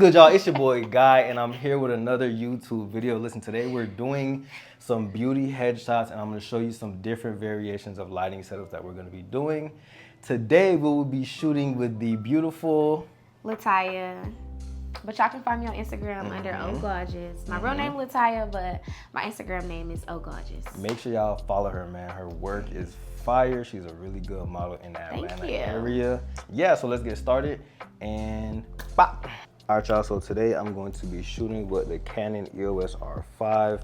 good, y'all? It's your boy Guy, and I'm here with another YouTube video. Listen, today we're doing some beauty headshots, and I'm going to show you some different variations of lighting setups that we're going to be doing. Today we will be shooting with the beautiful Lataya. But y'all can find me on Instagram under Oh Gorgeous. My real name Lataya, but my Instagram name is Oh Gorgeous. Make sure y'all follow her, man. Her work is fire. She's a really good model in the Atlanta area. Yeah, so let's get started and pop. All right, y'all, so today I'm going to be shooting with the Canon EOS R5,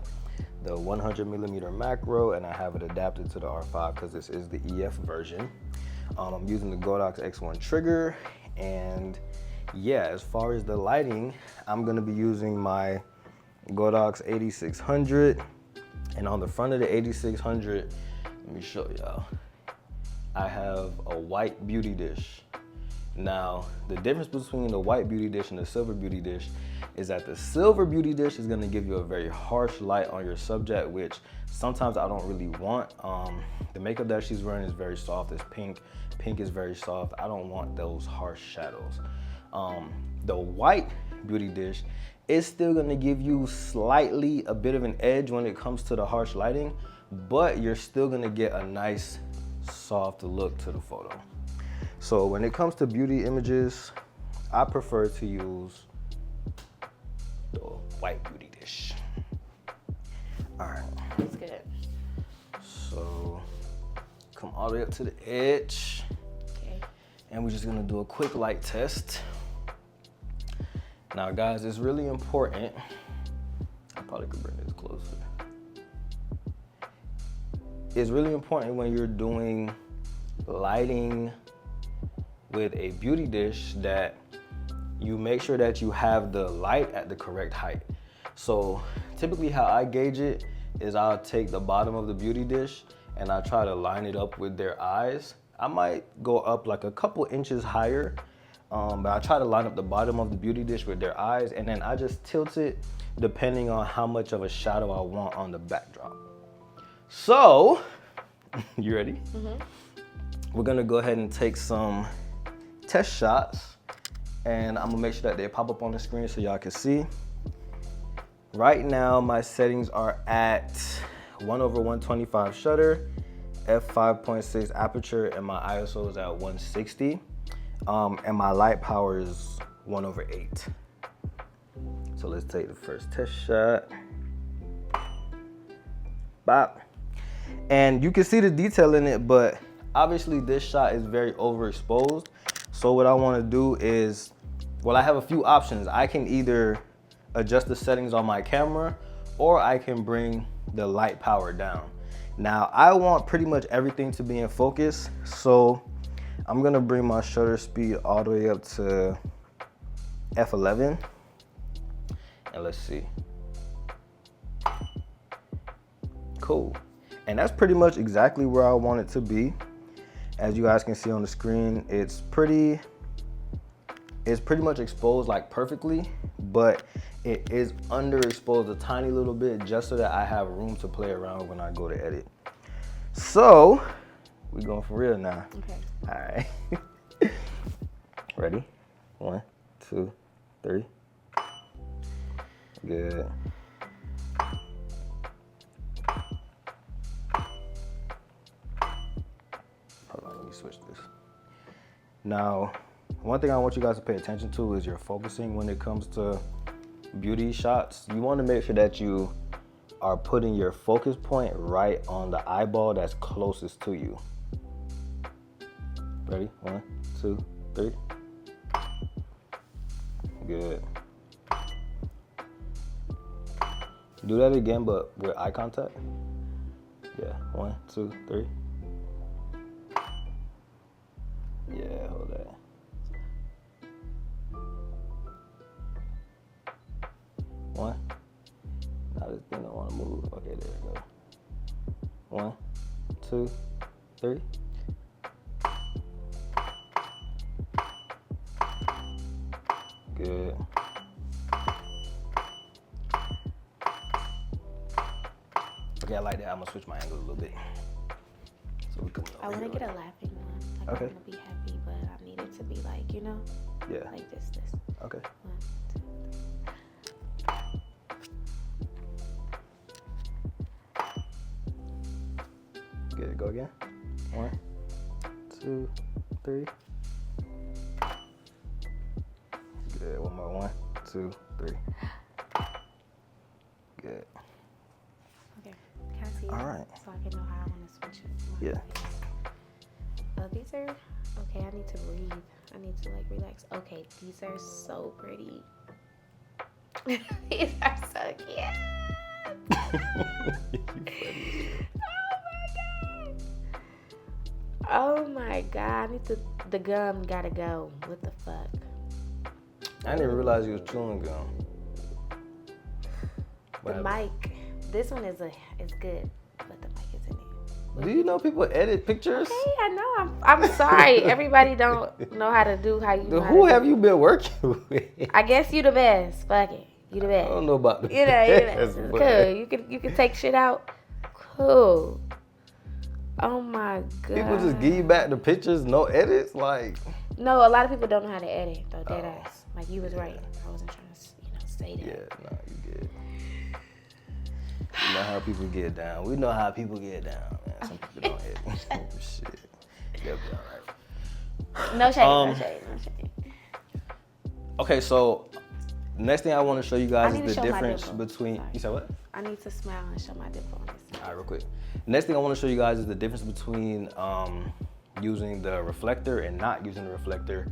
the 100mm macro, and I have it adapted to the R5 because this is the EF version. I'm using the Godox X1 trigger, and yeah, as far as the lighting, I'm gonna be using my Godox 8600, and on the front of the 8600, let me show y'all, I have a white beauty dish. Now, the difference between the white beauty dish and the silver beauty dish is that the silver beauty dish is gonna give you a very harsh light on your subject, which sometimes I don't really want. The makeup that she's wearing is very soft, it's pink. Pink is very soft. I don't want those harsh shadows. The white beauty dish is still gonna give you slightly a bit of an edge when it comes to the harsh lighting, but you're still gonna get a nice soft look to the photo. So when it comes to beauty images, I prefer to use the white beauty dish. All right. That's good. So come all the way up to the edge. Okay. And we're just gonna do a quick light test. Now guys, it's really important. I probably could bring this closer. It's really important when you're doing lighting with a beauty dish that you make sure that you have the light at the correct height. So typically how I gauge it is I'll take the bottom of the beauty dish and I try to line it up with their eyes. I might go up like a couple inches higher, but I try to line up the bottom of the beauty dish with their eyes, and then I just tilt it depending on how much of a shadow I want on the backdrop. So, you ready? We're gonna go ahead and take some test shots, and I'm gonna make sure that they pop up on the screen so y'all can see. Right now, my settings are at 1/125 shutter, f5.6 aperture, and my ISO is at 160. And my light power is 1/8. So let's take the first test shot. Bop. And you can see the detail in it, but obviously this shot is very overexposed. So what I want to do is, well, I have a few options. I can either adjust the settings on my camera, or I can bring the light power down. Now, I want pretty much everything to be in focus, so I'm gonna bring my shutter speed all the way up to f11, and let's see. Cool. And that's pretty much exactly where I want it to be. As you guys can see on the screen, it's pretty much exposed like perfectly, but it is underexposed a tiny little bit just so that I have room to play around when I go to edit. So, we going for real now. Okay. All right. Ready? 1, 2, 3. Good. Hold on, let me switch this. Now, one thing I want you guys to pay attention to is your focusing when it comes to beauty shots. You want to make sure that you are putting your focus point right on the eyeball that's closest to you. Ready? 1, 2, 3. Good. Do that again, but with eye contact. Yeah, 1, 2, 3. Yeah, hold that. One. Now this thing don't want to move. Okay, there we go. 1, 2, 3. Good. Okay, I like that. I'm gonna switch my angle a little bit. So we coming over I want to here. get a laughing one. Like, I want to be happy, but I need it to be like, you know? Yeah. Like this. Okay. 1, 2. Good. Go again. 1, 2, 3. Good. One more. 1, 2, 3. Good. Okay. Can I see it? All right. So I can know how I want to switch it. Yeah. These are okay. I need to breathe. I need to like relax. Okay, these are so pretty. These are so cute. Oh my god! I need to. The gum gotta go. What the fuck? I didn't even realize you was chewing gum. The mic. This one is good, but the mic is in it. Do you know people edit pictures? Okay, I know. I'm sorry. Everybody don't know how to do how you. Who have you been working with? I guess you the best. Fuck it. You the best. I don't know about the You know, best, but... Cool. You can take shit out. Cool. Oh my god. People just give you back the pictures, no edits, like. No, a lot of people don't know how to edit though. Dead ass. Like you was right. I wasn't trying to say that. Yeah, no, you good. You know how people get down. We know how people get down, man. Some people don't edit. Shit. They'll be alright. No shade. No shade. Okay, so next thing I want to show you guys is the show my difference dimple. between. Sorry. You said what? I need to smile and show my dimple on this. All right, real quick. Next thing I want to show you guys is the difference between using the reflector and not using the reflector,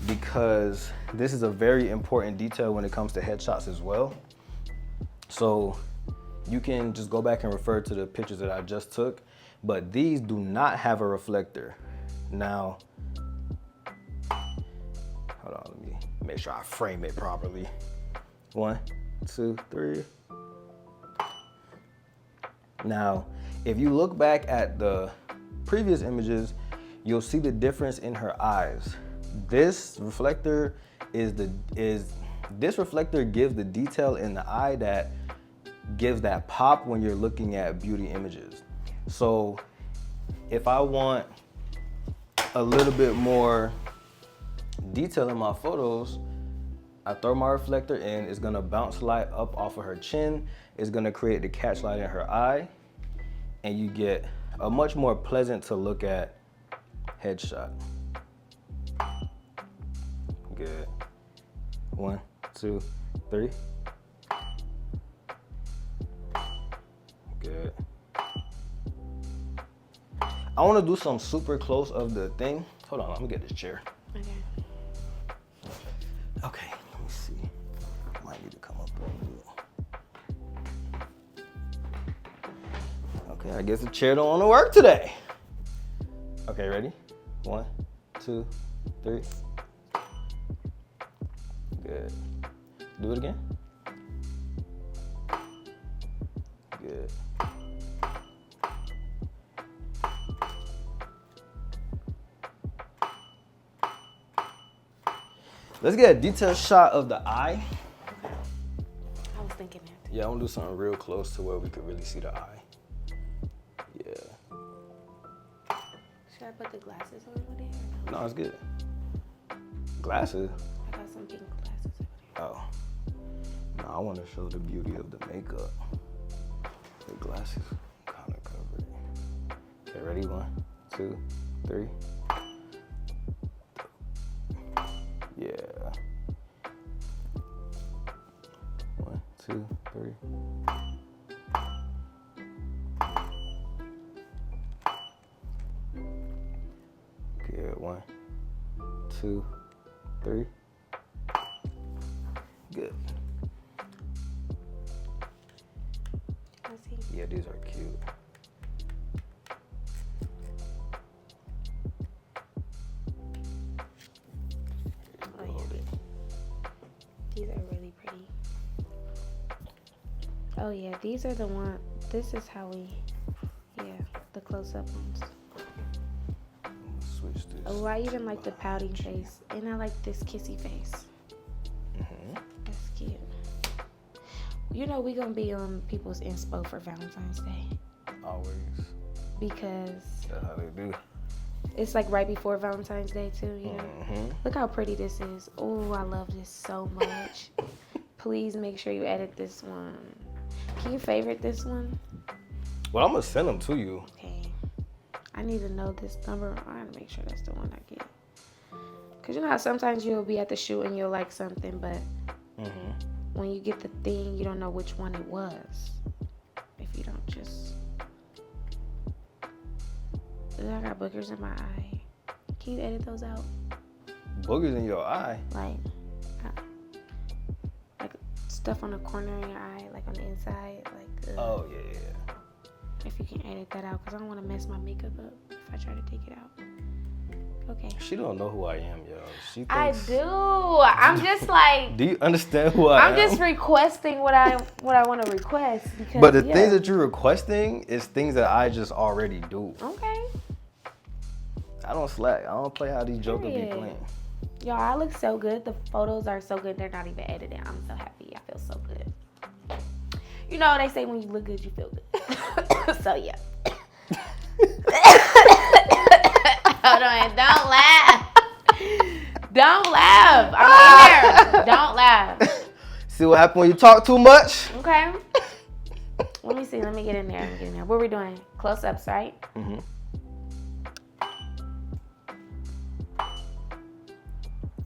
because this is a very important detail when it comes to headshots as well. So you can just go back and refer to the pictures that I just took, but these do not have a reflector. Now, hold on, let me make sure I frame it properly. 1, 2, 3. Now, if you look back at the previous images, you'll see the difference in her eyes. This reflector this reflector gives the detail in the eye that gives that pop when you're looking at beauty images. So if I want a little bit more detail in my photos, I throw my reflector in, it's gonna bounce light up off of her chin, it's gonna create the catch light in her eye, and you get a much more pleasant to look at headshot. Good. 1, 2, 3. Good. I want to do some super close of the thing. Hold on, let me get this chair. Okay. Okay, let me see. Might need to come up a little bit. Okay, I guess the chair don't want to work today. Okay, ready? 1, 2, 3. Good. Do it again. Good. Let's get a detailed shot of the eye. I was thinking that. Yeah, I want to do something real close to where we could really see the eye. Yeah. Should I put the glasses on over there? No, it's good. Glasses? I got some pink glasses over there. Oh. No, I want to show the beauty of the makeup. The glasses kind of cover it. Okay, ready? 1, 2, 3. Yeah. 1, 2, 3. Good. 1, 2, 3. Good. Let's see. Yeah, these are cute. Oh, yeah. These are really pretty. Oh yeah, these are the one. This is how we, the close-up ones. Switch this. Oh, I even like the pouting face, and I like this kissy face. That's cute. You know we gonna be on people's inspo for Valentine's Day. Always. Because That's how they do. it's like right before Valentine's Day too, you know. Look how pretty this is. Oh, I love this so much. Please make sure you edit this one. Can you favorite this one? Well, I'm gonna send them to you. Okay. I need to know this number. I gotta make sure that's the one I get. Cause you know how sometimes you'll be at the shoot and you'll like something, but when you get the thing, you don't know which one it was. If you don't just... I got boogers in my eye. Can you edit those out? Boogers in your eye? Like stuff on the corner of your eye, like on the inside. Like. Oh, yeah. If you can edit that out, because I don't want to mess my makeup up if I try to take it out. Okay. She don't know who I am, yo. She thinks... I do. I'm just like... Do you understand who I am? I'm just requesting what I want to request. Because, but the things that you're requesting is things that I just already do. Okay. I don't slack. I don't play how these jokers be playing. Y'all, I look so good. The photos are so good. They're not even edited. I'm so happy. I feel so good. You know, they say when you look good, you feel good. So, yeah. Hold on. Don't laugh. Don't laugh. I'm in there. Don't laugh. See what happens when you talk too much? Okay. Let me see. Let me get in there. What are we doing? Close-ups, right? Mm-hmm.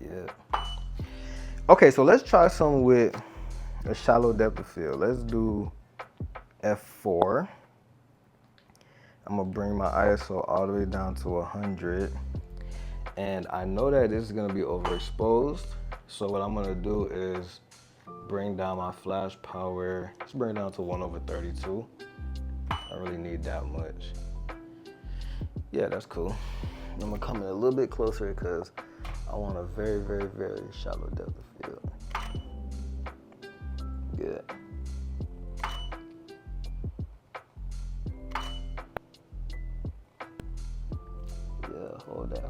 Yeah. Okay, so let's try some with a shallow depth of field. Let's do F4. I'm gonna bring my ISO all the way down to 100. And I know that this is gonna be overexposed. So what I'm gonna do is bring down my flash power. Let's bring it down to 1/32. I don't really need that much. Yeah, that's cool. I'm gonna come in a little bit closer because I want a very, very, very shallow depth of field. Good. Yeah, hold that.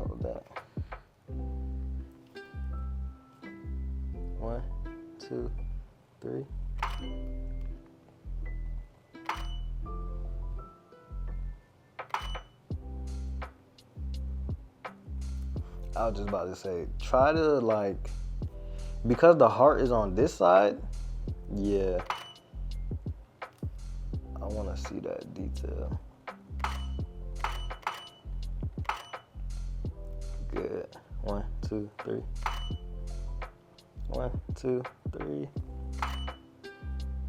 1, 2, 3. I was just about to say, try to like, because the heart is on this side, yeah, I want to see that detail. Good. 1, 2, 3. 1, 2, 3.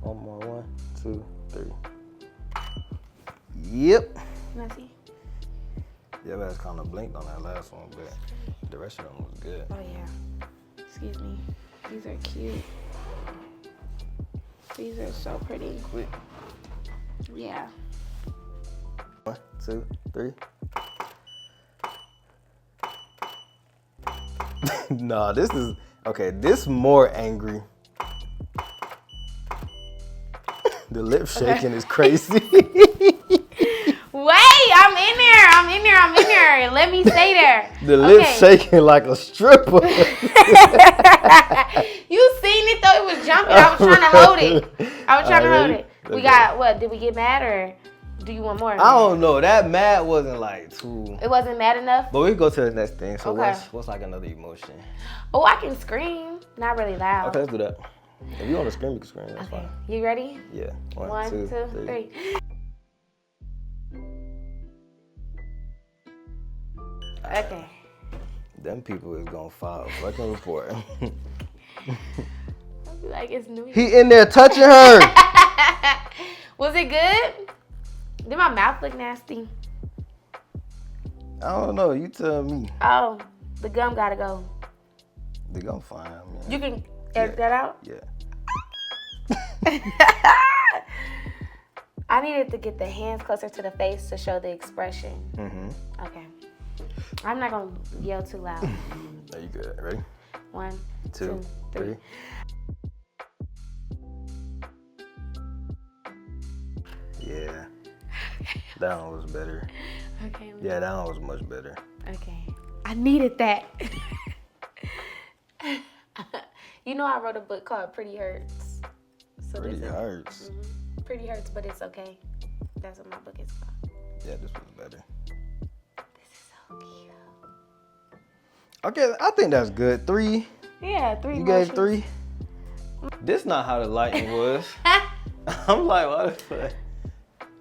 One more. 1, 2, 3. Yep. Can I see? Yeah, that's kind of blinked on that last one, but the rest of them was good. Oh, yeah. Excuse me. These are cute. These are so pretty. Quick. Yeah. 1, 2, 3. Nah, this is, okay, this more angry. The lip shaking is crazy. Wait, I'm in there. Let me stay there. The lip shaking like a stripper. You seen it though? It was jumping. I was trying to hold it. We got, what, did we get mad or do you want more? I don't know. That mad wasn't like too. It wasn't mad enough? But we can go to the next thing. So okay. what's like another emotion? Oh, I can scream. Not really loud. Okay, let's do that. If you want to scream, you can scream. That's fine. You ready? Yeah. 1, 2, 3. Okay. Them people is gonna file a fucking report. I'll be like, it's new. He in there touching her. Was it good? Did my mouth look nasty? I don't know. You tell me. Oh, the gum gotta go. The gum fine. Man. You can edit that out? Yeah. I needed to get the hands closer to the face to show the expression. Mm-hmm. Okay. I'm not gonna yell too loud. Are you good? Ready? 1, 2, 3. Yeah. That one was better. Okay. Yeah, that one was much better. Okay. I needed that. You know I wrote a book called Pretty Hurts. So Pretty Hurts? Mm-hmm. Pretty Hurts, but it's okay. That's what my book is called. Yeah, this was better. This is so cute. Okay, I think that's good. 3. Yeah, 3 You motions. gave 3? This not how the lighting was. I'm like, what the fuck?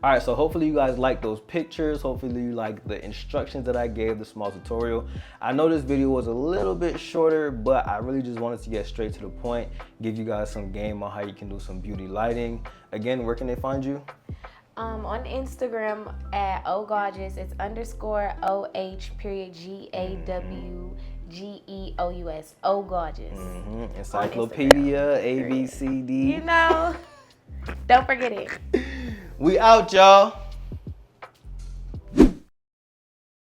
All right, so hopefully you guys like those pictures. Hopefully you like the instructions that I gave, the small tutorial. I know this video was a little bit shorter, but I really just wanted to get straight to the point, give you guys some game on how you can do some beauty lighting. Again, where can they find you? On Instagram at ogorgeous. It's _OH_GAWGEOUS. Ogorgeous. Encyclopedia, ABCD. You know, don't forget it. We out, y'all.